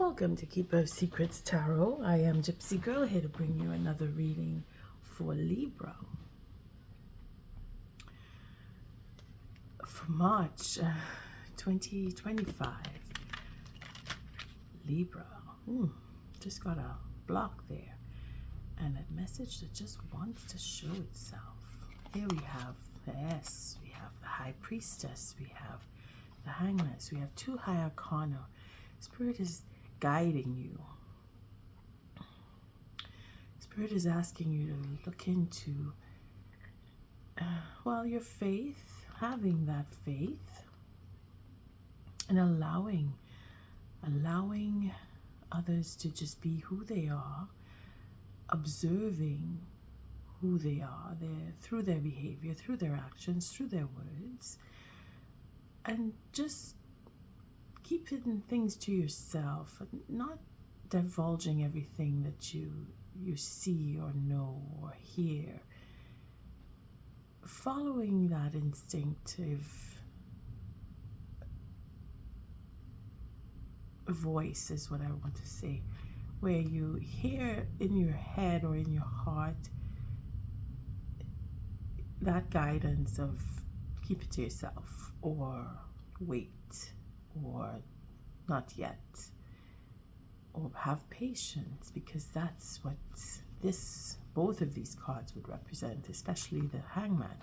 Welcome to Keeper of Secrets Tarot. I am Gypsy Girl, here to bring you another reading for Libra for March 2025. Libra. Just got a block there. And a message that just wants to show itself. Here we have the S, we have the High Priestess, we have the Hangmaness, we have two High Arcana. Spirit is guiding you. Spirit is asking you to look into, your faith, having that faith, and allowing others to just be who they are, observing who they are through their behavior, through their actions, through their words, and just keeping things to yourself, not divulging everything that you see or know or hear. Following that instinctive voice is what I want to say, where you hear in your head or in your heart that guidance of keep it to yourself, or wait, or not yet, or have patience, because that's what both of these cards would represent, especially the Hangman.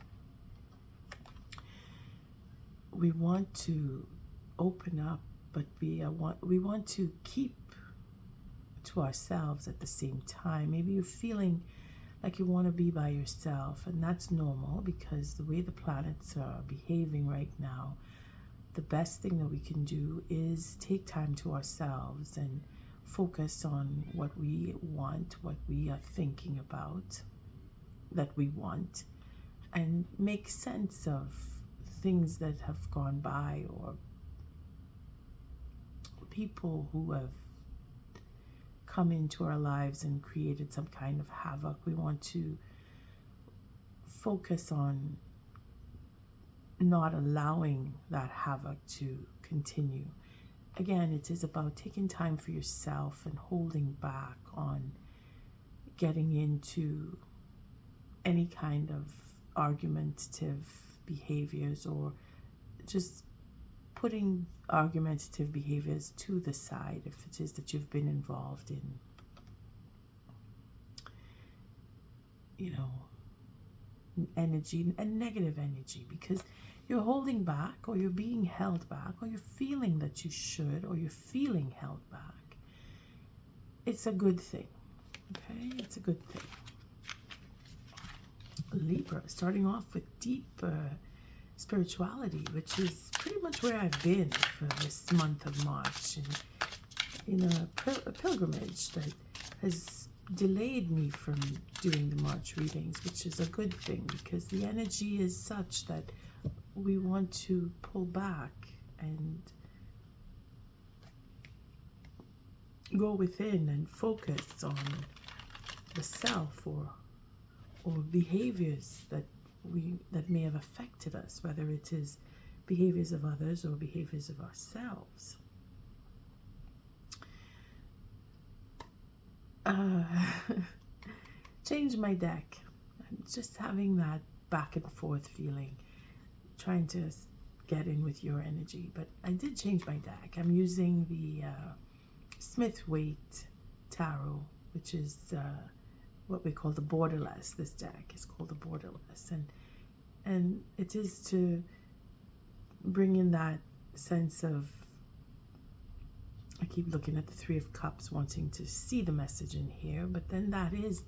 We want to open up, but we want to keep to ourselves at the same time. Maybe you're feeling like you want to be by yourself, and that's normal, because the way the planets are behaving right now, the best thing that we can do is take time to ourselves and focus on what we want, what we are thinking about that we want, and make sense of things that have gone by, or people who have come into our lives and created some kind of havoc. We want to focus on not allowing that havoc to continue. Again, it is about taking time for yourself and holding back on getting into any kind of argumentative behaviors, or just putting argumentative behaviors to the side if it is that you've been involved in, energy and negative energy, because you're holding back, or you're being held back, or you're feeling that you should, or you're feeling held back. It's a good thing, okay? It's a good thing. Libra, starting off with deep spirituality, which is pretty much where I've been for this month of March, and in a pilgrimage that has delayed me from doing the March readings, which is a good thing, because the energy is such that we want to pull back and go within and focus on the self, or behaviors that may have affected us, whether it is behaviors of others or behaviors of ourselves. Change my deck. I'm just having that back and forth feeling, trying to get in with your energy. But I did change my deck. I'm using the Smith-WaiteTarot, which is what we call the borderless. This deck is called the borderless, and it is to bring in that sense of, I keep looking at the Three of Cups, wanting to see the message in here, but then it's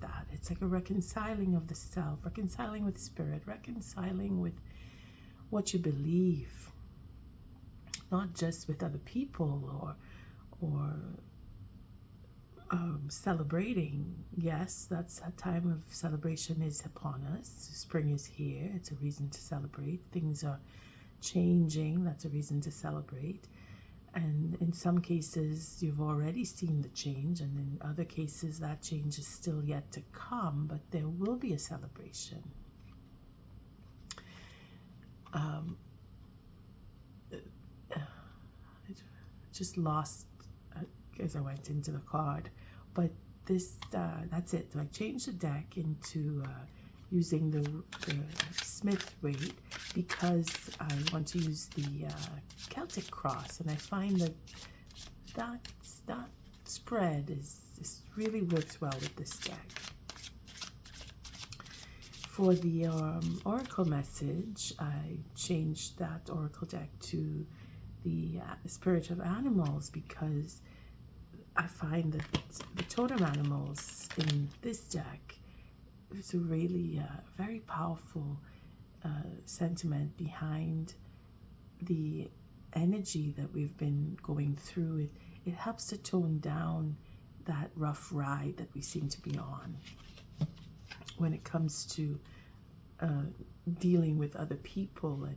like a reconciling of the self, reconciling with spirit, reconciling with what you believe, not just with other people, or celebrating. Yes, that's a time of celebration is upon us. Spring is here. It's a reason to celebrate. Things are changing. That's a reason to celebrate. And in some cases, you've already seen the change, and in other cases, that change is still yet to come, but there will be a celebration. I just lost as I went into the card. But this, that's it. So I changed the deck into using the Smith-Wait because I want to use the Celtic cross, and I find that that spread is really works well with this deck. For the oracle message, I changed that oracle deck to the spirit of animals because I find that the totem animals in this deck is a really very powerful sentiment behind the energy that we've been going through. It helps to tone down that rough ride that we seem to be on when it comes to dealing with other people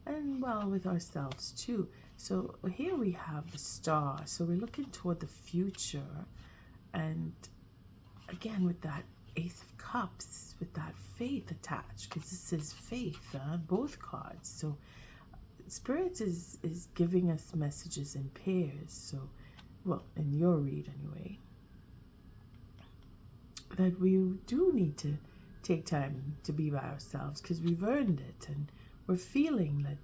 and well, with ourselves too. So here we have the star. So we're looking toward the future, and again with that Ace of Cups, with that faith attached, because this is faith, both cards. So Spirit is giving us messages in pairs. So, well, in your read anyway, that we do need to take time to be by ourselves because we've earned it, and we're feeling that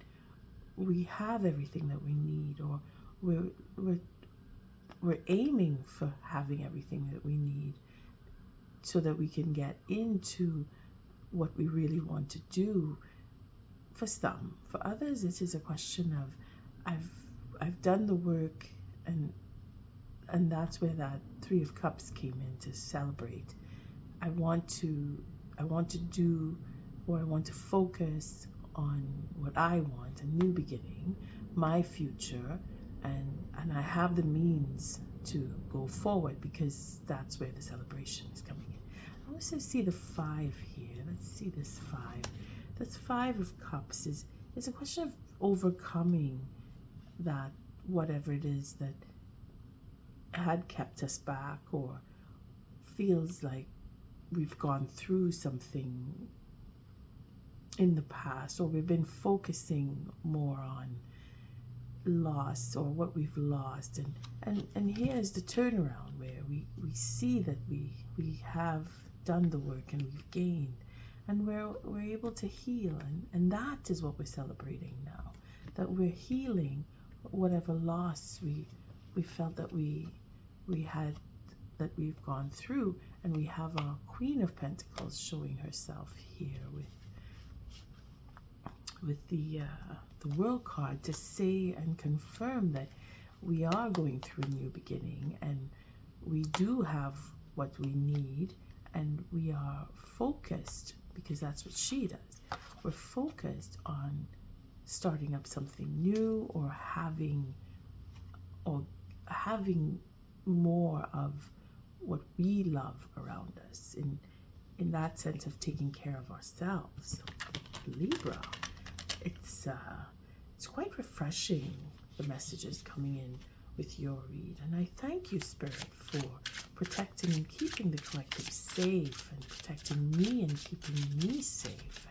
we have everything that we need, or we're aiming for having everything that we need so that we can get into what we really want to do. For some, for others, it is a question of I've done the work, and that's where that Three of Cups came in to celebrate. I want to do, or I want to focus on what I want, a new beginning, my future, and I have the means to go forward because that's where the celebration is coming in. I also see the 5 here. Let's see this 5. This 5 of Cups is a question of overcoming that whatever it is that had kept us back, or feels like we've gone through something in the past, or we've been focusing more on loss or what we've lost, and here's the turnaround where we see that we have done the work and we've gained, and we're able to heal, and that is what we're celebrating now, that we're healing whatever loss we felt that we had, that we've gone through. And we have our Queen of Pentacles showing herself here with the World card to say and confirm that we are going through a new beginning, and we do have what we need, and we are focused, because that's what she does. We're focused on starting up something new, or having more of what we love around us, in that sense of taking care of ourselves. Libra, it's quite refreshing, the messages coming in with your read, and I thank you, Spirit, for protecting and keeping the collective safe, and protecting me and keeping me safe.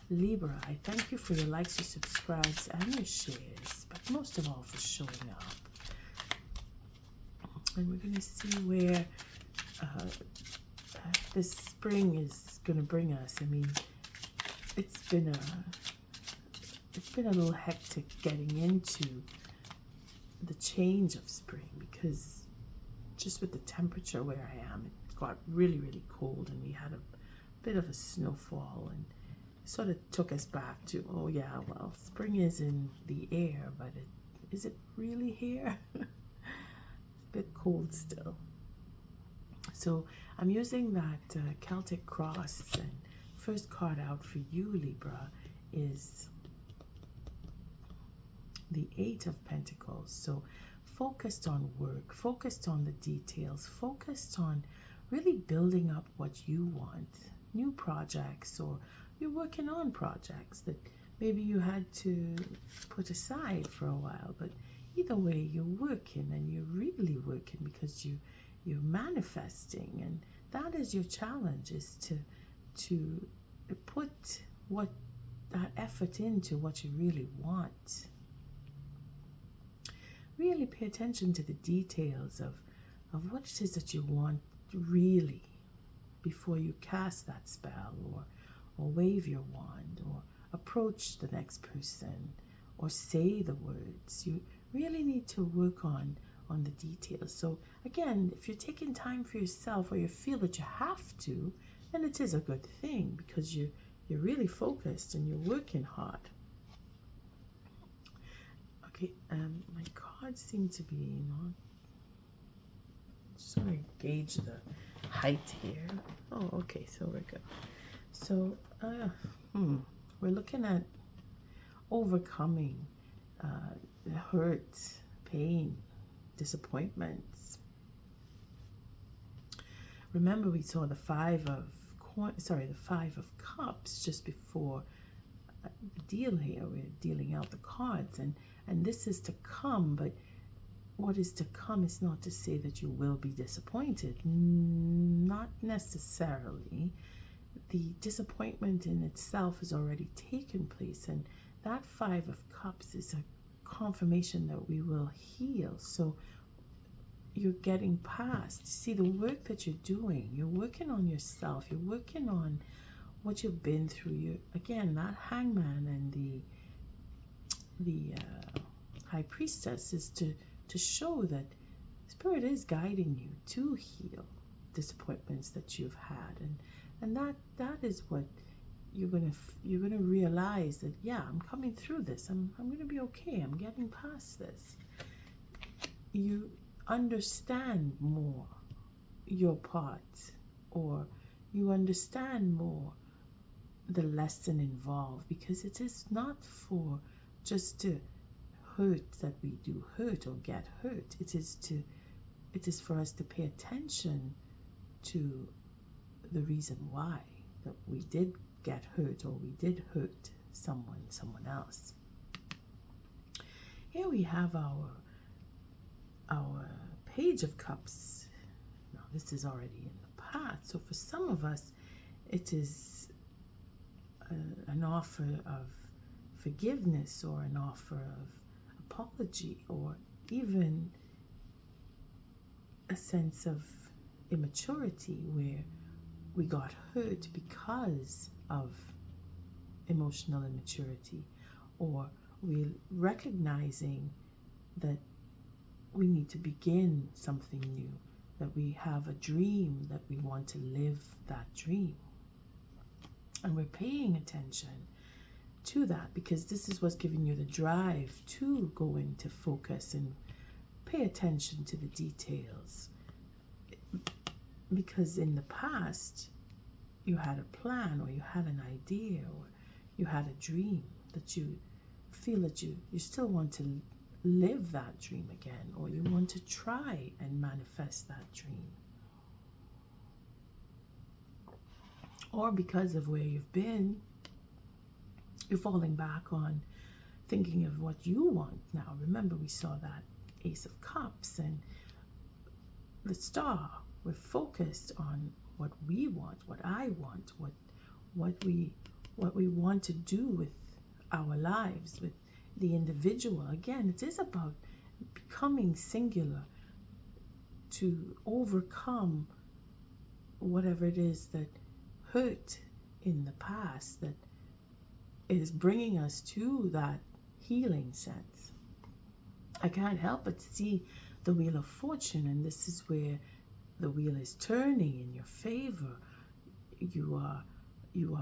And Libra, I thank you for your likes, your subscribes, and your shares, but most of all for showing up. And we're going to see where this spring is going to bring us. I mean, it's been a little hectic getting into the change of spring, because just with the temperature where I am, it got really, really cold, and we had a bit of a snowfall, and it sort of took us back to, oh yeah, well, spring is in the air, but is it really here? Bit cold still. So I'm using that Celtic cross, and first card out for you, Libra, is the 8 of Pentacles. So focused on work, focused on the details, focused on really building up what you want, new projects, or you're working on projects that maybe you had to put aside for a while, but either way, you're working, and you're really working because you're manifesting, and that is your challenge, is to put that effort into what you really want. really pay attention to the details of what it is that you want really before you cast that spell, or wave your wand, or approach the next person, or say the words. You really need to work on the details. So again, if you're taking time for yourself, or you feel that you have to, then it is a good thing, because you're really focused and you're working hard. Okay, my cards seem to be not. Just want to gauge the height here. Oh, okay, so we're good. So, we're looking at overcoming the hurt, pain, disappointments. Remember, we saw the Five of Cups just before the deal here. We're dealing out the cards, and this is to come, but what is to come is not to say that you will be disappointed. Not necessarily. The disappointment in itself has already taken place, and that Five of Cups is a confirmation that we will heal. So you're getting past. See, the work that you're doing, you're working on yourself, you're working on what you've been through. You again, that Hangman and the High Priestess is to show that Spirit is guiding you to heal disappointments that you've had, and that is what you're gonna realize, that yeah, I'm coming through this. I'm gonna be okay. I'm getting past this. You understand more your part, or you understand more the lesson involved, because it is not for just to hurt that we do hurt or get hurt. It is for us to pay attention to the reason why that we did get hurt, or we did hurt someone else. Here we have our Page of Cups. Now this is already in the past, so for some of us it is an offer of forgiveness, or an offer of apology, or even a sense of immaturity where we got hurt because of emotional immaturity, or we're recognizing that we need to begin something new, that we have a dream, that we want to live that dream. And we're paying attention to that, because this is what's giving you the drive to go into focus and pay attention to the details. Because in the past, you had a plan, or you had an idea, or you had a dream that you feel that you still want to live that dream again, or you want to try and manifest that dream. Or because of where you've been, you're falling back on thinking of what you want now. Remember, we saw that Ace of Cups and the Star. We're focused on what we want, what I want, what we want to do with our lives, with the individual. Again, it is about becoming singular to overcome whatever it is that hurt in the past, that is bringing us to that healing sense. I can't help but see the Wheel of Fortune, and this is where the wheel is turning in your favor. You are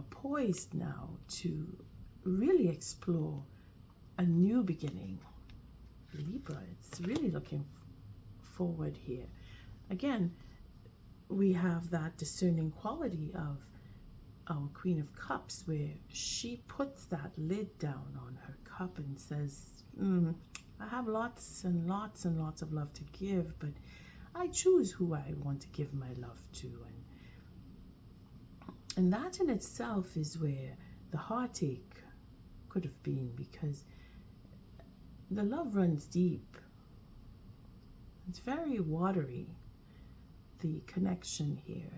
poised now to really explore a new beginning. Libra, it's really looking forward here. Again, we have that discerning quality of our Queen of Cups, where she puts that lid down on her cup and says, I have lots and lots and lots of love to give, but I choose who I want to give my love to. And that in itself is where the heartache could have been, because the love runs deep. It's very watery, the connection here.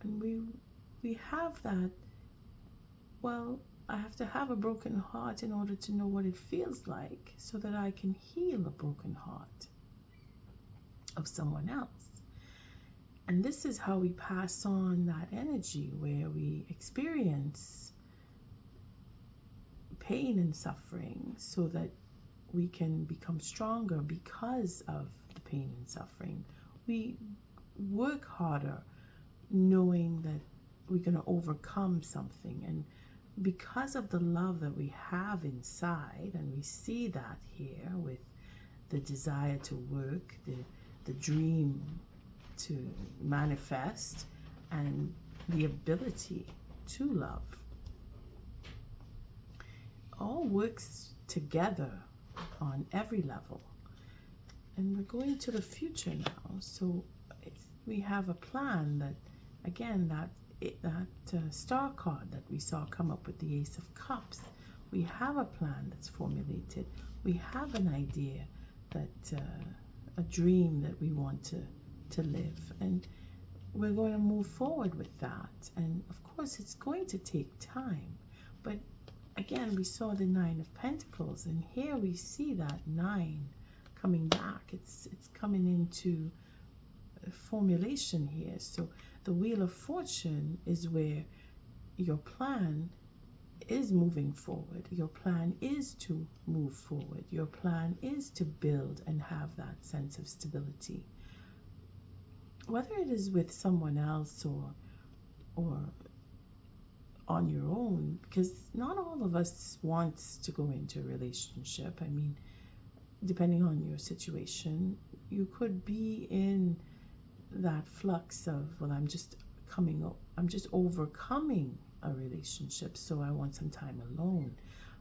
And we have that, well, I have to have a broken heart in order to know what it feels like, so that I can heal a broken heart of someone else. And this is how we pass on that energy, where we experience pain and suffering so that we can become stronger because of the pain and suffering. We work harder knowing that we're going to overcome something, and because of the love that we have inside, and we see that here with the desire to work, the dream to manifest, and the ability to love, all works together on every level. And we're going to the future now, so we have a plan that, again, that star card that we saw come up with the Ace of Cups, we have a plan that's formulated. We have an idea, that a dream that we want to live, and we're going to move forward with that. And of course it's going to take time, but again, we saw the Nine of Pentacles, and here we see that 9 coming back. It's coming into formulation here. So the Wheel of Fortune is where your plan is moving forward. Your plan is to move forward. Your plan is to build and have that sense of stability. Whether it is with someone else or on your own, because not all of us wants to go into a relationship. I mean, depending on your situation, you could be in that flux of, well, I'm just overcoming a relationship, so I want some time alone.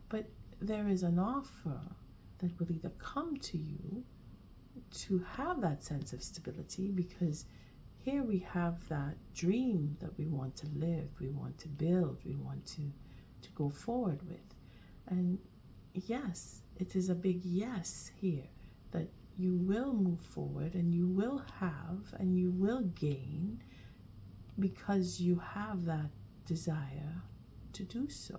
But there is an offer that will either come to you to have that sense of stability, because here we have that dream that we want to live, we want to build, we want to go forward with. And yes, it is a big yes here, that you will move forward and you will have and you will gain, because you have that desire to do so.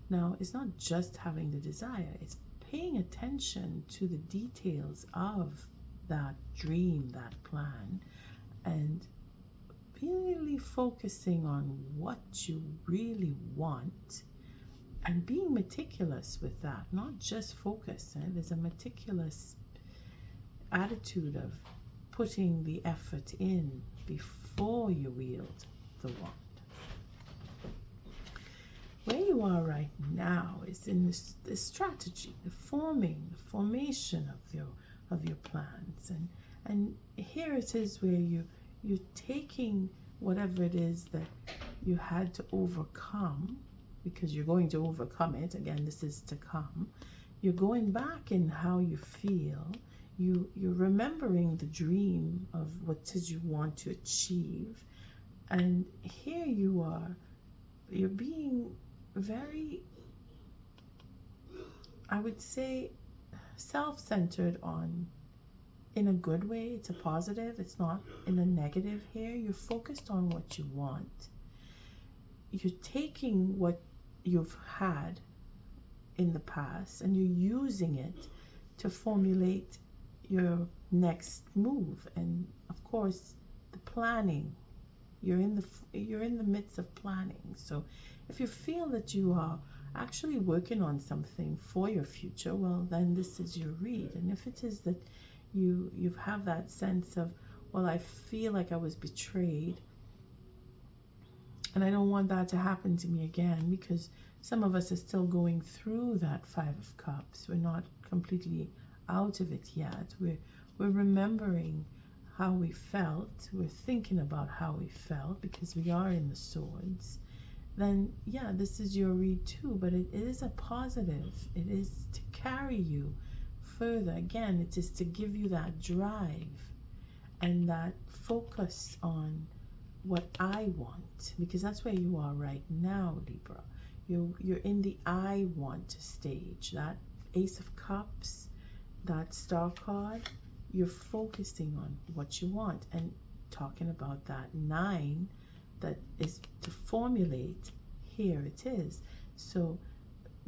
Now, it's not just having the desire, it's paying attention to the details of that dream, that plan, and really focusing on what you really want and being meticulous with that, not just focus. There's a meticulous attitude of putting the effort in before you wield the wand. Where you are right now is in this strategy, the formation of your plans, and here it is where you're taking whatever it is that you had to overcome, because you're going to overcome it. Again, this is to come. You're going back in how you feel. You're remembering the dream of what it is you want to achieve, and here you are. You're being very, I would say, self-centered in a good way. It's a positive. It's not in a negative here. You're focused on what you want. You're taking what you've had in the past and you're using it to formulate your next move. And of course, the planning. You're in the midst of planning. So if you feel that you are actually working on something for your future, well, then this is your read. And if it is that you have that sense of, well, I feel like I was betrayed and I don't want that to happen to me again, because some of us are still going through that 5 of Cups. We're not completely out of it yet. We're remembering how we felt. We're thinking about how we felt, because we are in the Swords. Then yeah, this is your read too, but it is a positive. It is to carry you further. Again, it is to give you that drive and that focus on what I want, because that's where you are right now, Libra. You're in the I want stage. That Ace of Cups, that star card, you're focusing on what you want, and talking about that 9 that is to formulate. Here it is. So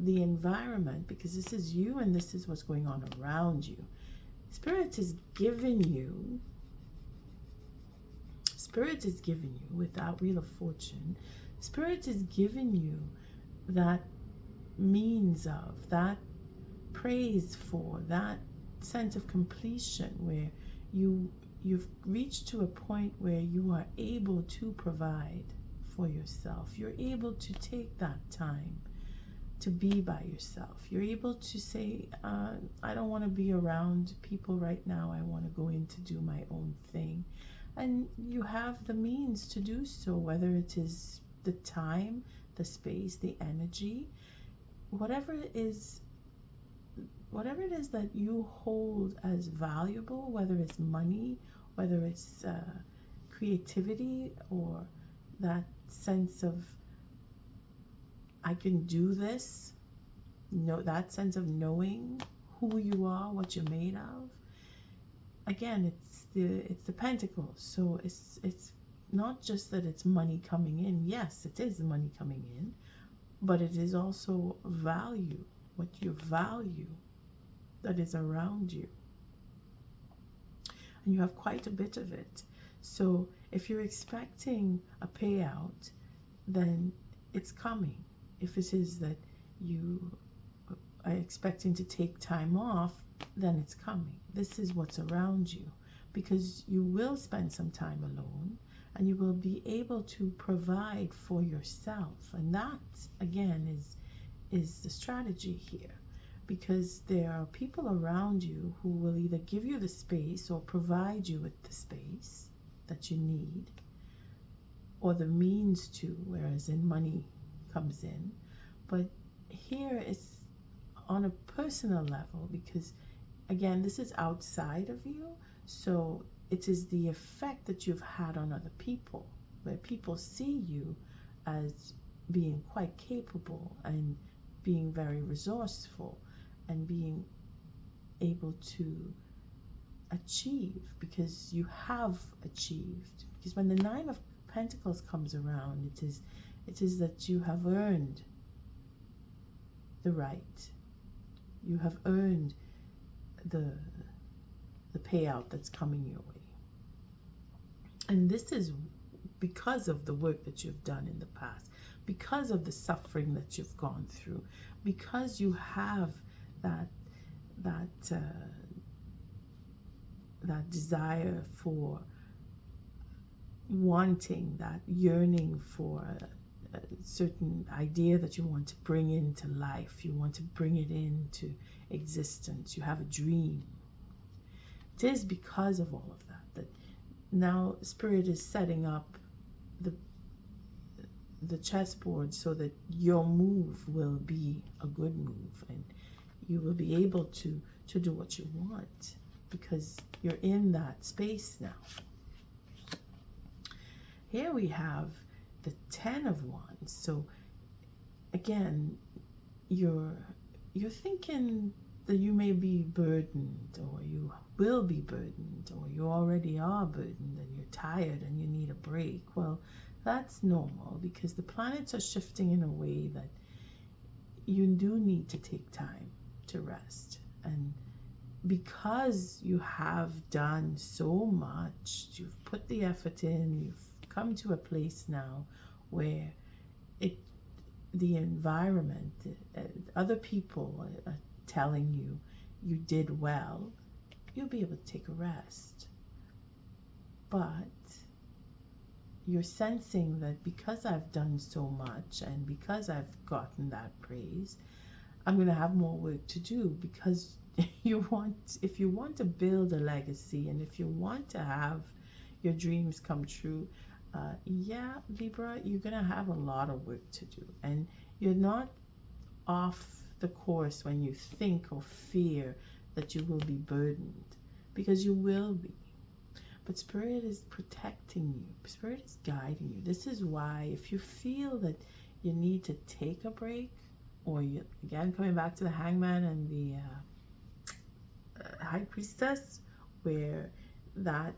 the environment, because this is you and this is what's going on around you, Spirit is giving you with that Wheel of Fortune, Spirit is giving you that means of, that praise for, that sense of completion where you've reached to a point where you are able to provide for yourself. You're able to take that time to be by yourself. You're able to say, I don't want to be around people right now. I want to go in to do my own thing. And you have the means to do so, whether it is the time, the space, the energy, whatever it is that you hold as valuable, whether it's money, whether it's creativity, or that sense of I can do this, that sense of knowing who you are, what you're made of. Again, it's the Pentacles, so it's not just that it's money coming in. Yes, it is money coming in, but it is also value, what you value that is around you. And you have quite a bit of it. So if you're expecting a payout, then it's coming. If it is that you are expecting to take time off, then it's coming. This is what's around you, because you will spend some time alone and you will be able to provide for yourself. And that, again, is the strategy here, because there are people around you who will either give you the space or provide you with the space that you need, or the means to, whereas in money comes in. But here it's on a personal level, because again, this is outside of you, so it is the effect that you've had on other people, where people see you as being quite capable and being very resourceful and being able to achieve, because you have achieved. Because when the Nine of Pentacles comes around, it is that you have earned the right. You have earned the payout that's coming your way. And this is because of the work that you've done in the past, because of the suffering that you've gone through, because you have that desire for wanting, that yearning for a certain idea that you want to bring into life. You want to bring it into existence. You have a dream. It is because of all of that now Spirit is setting up the chessboard so that your move will be a good move, and you will be able to do what you want, because you're in that space now. Here we have the Ten of Wands. So again, you're thinking that you may be burdened, or you will be burdened, or you already are burdened and you're tired and you need a break. Well, that's normal, because the planets are shifting in a way that you do need to take time to rest. And because you have done so much, you've put the effort in, you've come to a place now where the environment, other people are telling you you did well, you'll be able to take a rest. But you're sensing that because I've done so much and because I've gotten that praise, I'm going to have more work to do, because if you want to build a legacy, and if you want to have your dreams come true, Libra, you're going to have a lot of work to do. And you're not off the course when you think or fear that you will be burdened, because you will be. But Spirit is protecting you. Spirit is guiding you. This is why, if you feel that you need to take a break, or you, again, coming back to the Hangman and the High Priestess, where that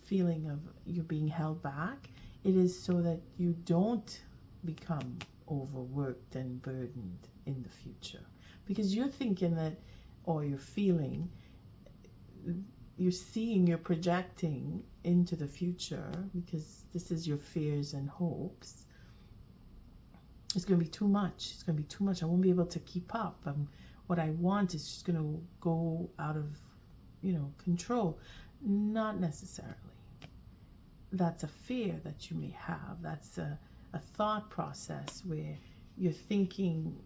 feeling of you being held back, it is so that you don't become overworked and burdened in the future. Because you're thinking that, or you're feeling, you're seeing, you're projecting into the future, because this is your fears and hopes. It's going to be too much. It's going to be too much. I won't be able to keep up. What I want is just going to go out of, control. Not necessarily. That's a fear that you may have. That's a thought process where you're thinking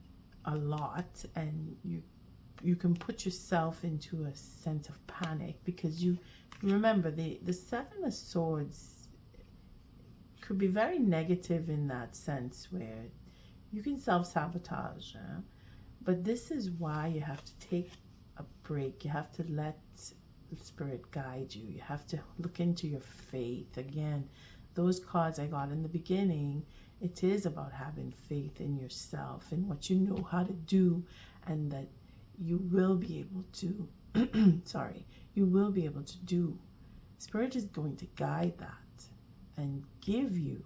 a lot, and you can put yourself into a sense of panic, because you remember the Seven of Swords could be very negative in that sense, where you can self-sabotage. But this is why you have to take a break. You have to let the Spirit guide you. You have to look into your faith. Again, those cards I got in the beginning, it is about having faith in yourself and what you know how to do, and that you will be able to, you will be able to do. Spirit is going to guide that and give you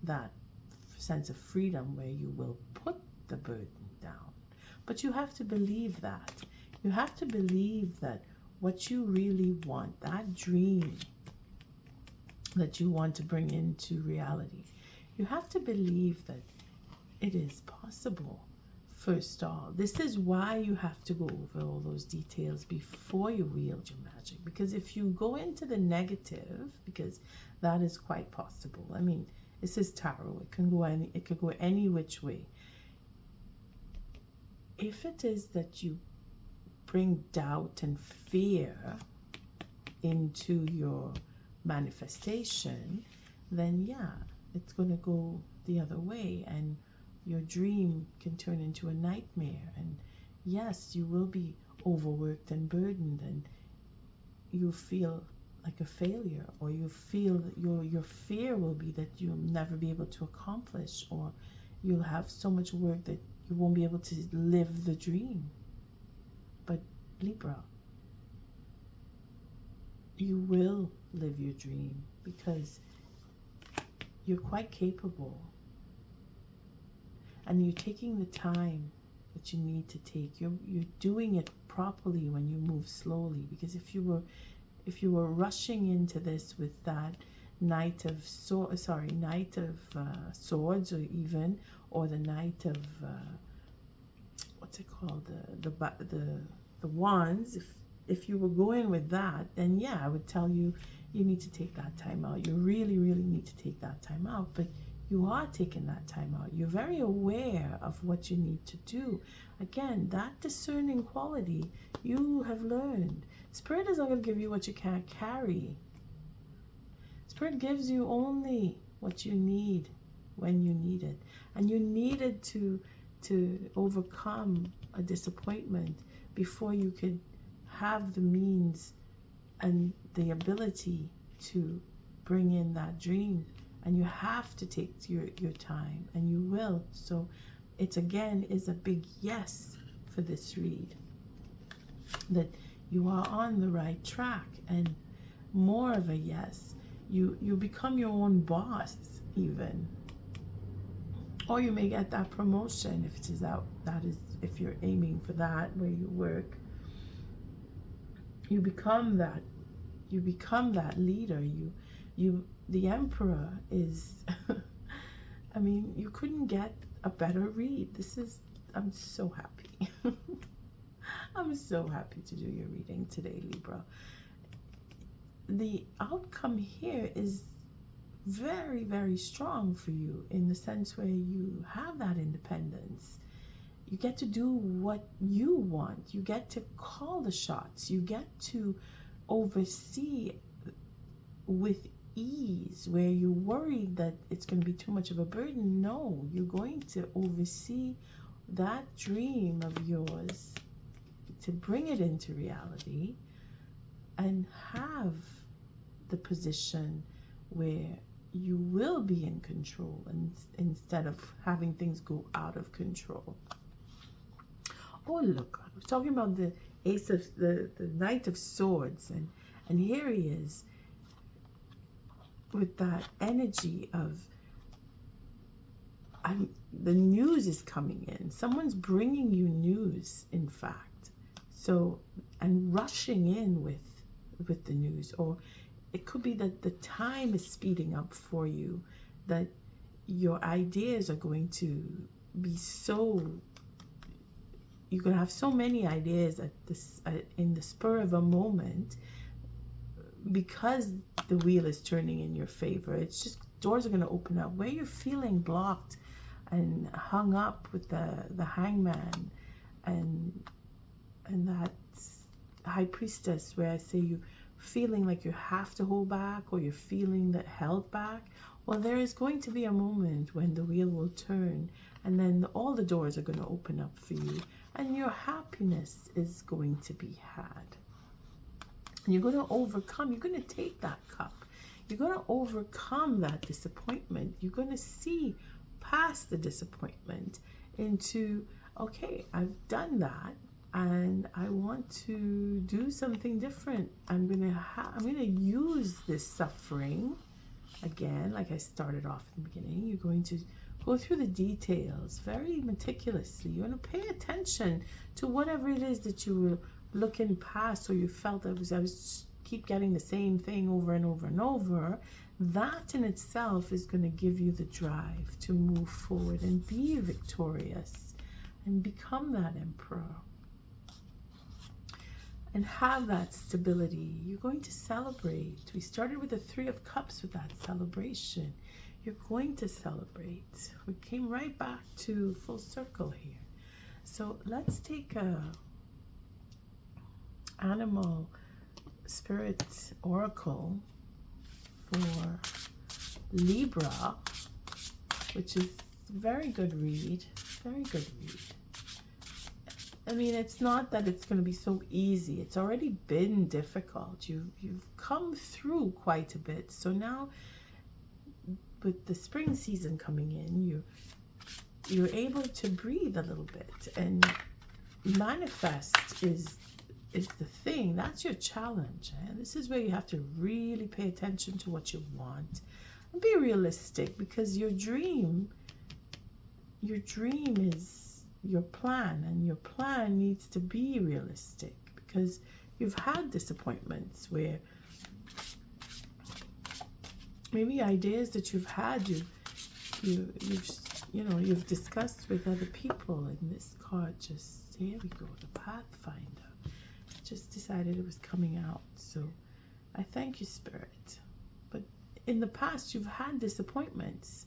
that sense of freedom where you will put the burden down. But you have to believe that. You have to believe that what you really want, that dream that you want to bring into reality, you have to believe that it is possible. First of all, this is why you have to go over all those details before you wield your magic. Because if you go into the negative, because that is quite possible. I mean, this is tarot. It could go any which way. If it is that you bring doubt and fear into your manifestation, then yeah, it's going to go the other way, and your dream can turn into a nightmare. And yes, you will be overworked and burdened, and you feel like a failure, or you feel that your fear will be that you'll never be able to accomplish, or you'll have so much work that you won't be able to live the dream. But Libra, you will live your dream, because you're quite capable, and you're taking the time that you need to take. You're doing it properly when you move slowly. Because if you were rushing into this with that Knight of Swords, or even, or the Knight of what's it called, the Wands. If you were going with that, then yeah, I would tell you need to take that time out. You really, really need to take that time out. But you are taking that time out. You're very aware of what you need to do. Again, that discerning quality you have learned. Spirit is not going to give you what you can't carry. Spirit gives you only what you need when you need it. And you needed to overcome a disappointment before you could have the means and the ability to bring in that dream. And you have to take your time, and you will. So it again is a big yes for this read, that you are on the right track, and more of a yes. You become your own boss even, or you may get that promotion if it is out. That is, if you're aiming for that where you work. You become that. You become that leader. The Emperor is. I mean, you couldn't get a better read. I'm so happy. I'm so happy to do your reading today, Libra. The outcome here is very, very strong for you, in the sense where you have that independence. You get to do what you want. You get to call the shots. You get to oversee with ease, where you're worried that it's going to be too much of a burden. No, you're going to oversee that dream of yours, to bring it into reality, and have the position where you will be in control, and instead of having things go out of control. Oh, look, I was talking about the Ace of the Knight of Swords, and here he is with that energy of the news is coming in. Someone's bringing you news, in fact. So, and rushing in with the news, or it could be that the time is speeding up for you, that your ideas are going to be so, you're going to have so many ideas at this in the spur of a moment, because the wheel is turning in your favor. It's just, doors are going to open up where you're feeling blocked and hung up with the hangman and that high priestess, where I say you feeling like you have to hold back, or you're feeling that held back. Well, there is going to be a moment when the wheel will turn, and then all the doors are going to open up for you, and your happiness is going to be had. And you're going to overcome. You're going to take that cup. You're going to overcome that disappointment. You're going to see past the disappointment into, okay, I've done that, and I want to do something different. I'm gonna use this suffering again, like I started off in the beginning. You're going to go through the details very meticulously. You're going to pay attention to whatever it is that you were looking past, or you felt I was just keep getting the same thing over and over and over. That in itself is going to give you the drive to move forward and be victorious and become that emperor and have that stability. You're going to celebrate. We started with the Three of Cups with that celebration. You're going to celebrate. We came right back to full circle here. So let's take a animal spirit oracle for Libra, which is very good read. Very good read. I mean, it's not that it's going to be so easy. It's already been difficult. You've come through quite a bit. So now, with the spring season coming in, you're able to breathe a little bit, and manifest is the thing. That's your challenge. And this is where you have to really pay attention to what you want and be realistic, because your dream is your plan, and your plan needs to be realistic, because you've had disappointments where maybe ideas that you've had you've discussed with other people. And this card, just here we go, the Pathfinder, just decided it was coming out. So I thank you, Spirit. But in the past, you've had disappointments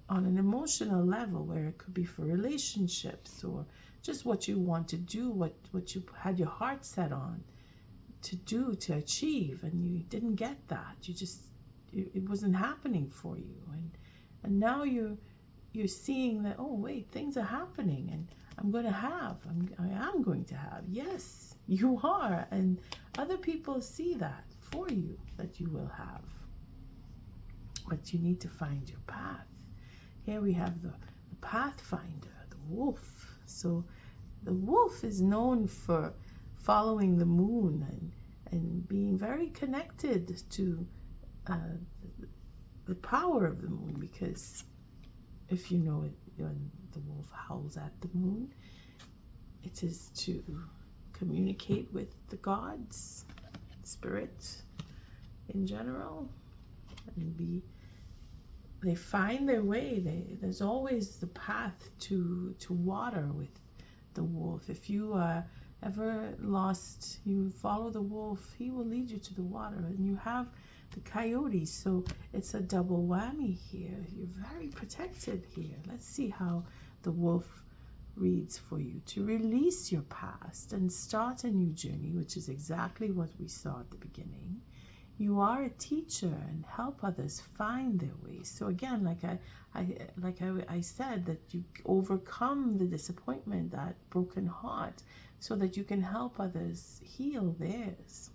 on an emotional level, where it could be for relationships, or just what you want to do, what you had your heart set on to do, to achieve, and you didn't get that. It wasn't happening for you, and now you're seeing that, oh wait, things are happening, and I am going to have. Yes, you are, and other people see that for you, that you will have. But you need to find your path. Here we have the Pathfinder, the wolf. So the wolf is known for following the moon and being very connected to the power of the moon, because if you know it, when the wolf howls at the moon, it is to communicate with the gods, spirit in general, and they find their way. There's always the path to water with the wolf. If you are ever lost, you follow the wolf, he will lead you to the water. And you have the coyote, so it's a double whammy here. You're very protected here. Let's see how the wolf reads for you. To release your past and start a new journey, which is exactly what we saw at the beginning. You are a teacher and help others find their way. So again, like I said, that you overcome the disappointment, that broken heart, so that you can help others heal theirs.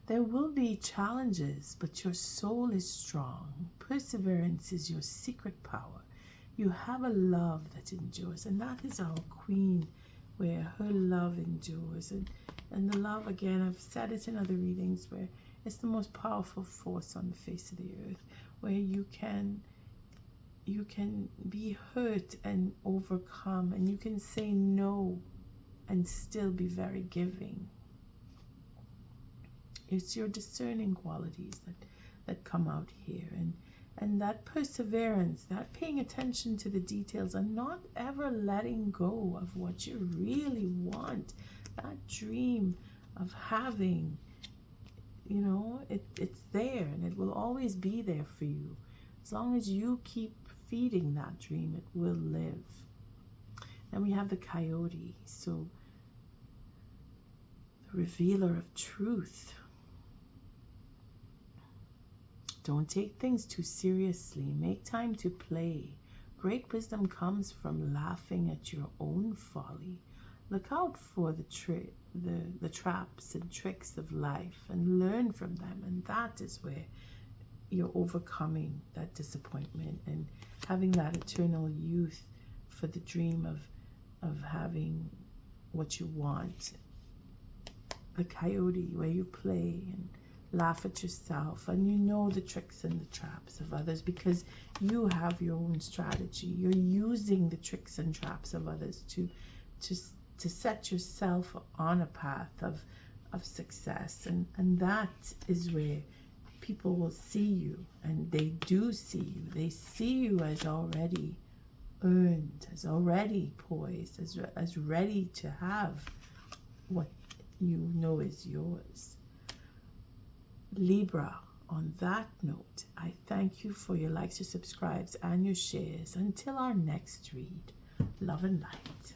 There will be challenges, but your soul is strong. Perseverance is your secret power. You have a love that endures, and that is our queen, where her love endures. And the love, again, I've said it in other readings, where it's the most powerful force on the face of the earth, where you can you can be hurt and overcome, and you can say no and still be very giving. It's your discerning qualities that come out here, and that perseverance, that paying attention to the details, and not ever letting go of what you really want, that dream of having, you know, it's there, and it will always be there for you. As long as you keep feeding that dream, it will live. And we have the coyote, so the revealer of truth. Don't take things too seriously. Make time to play. Great wisdom comes from laughing at your own folly. Look out for the traps and tricks of life and learn from them. And that is where you're overcoming that disappointment and having that eternal youth for the dream of having what you want. The coyote, where you play and laugh at yourself, and you know the tricks and the traps of others because you have your own strategy. You're using the tricks and traps of others to set yourself on a path of success, and that is where people will see you, and they do see you. They see you as already earned, as already poised, as ready to have what you know is yours. Libra, on that note, I thank you for your likes, your subscribes, and your shares. Until our next read, love and light.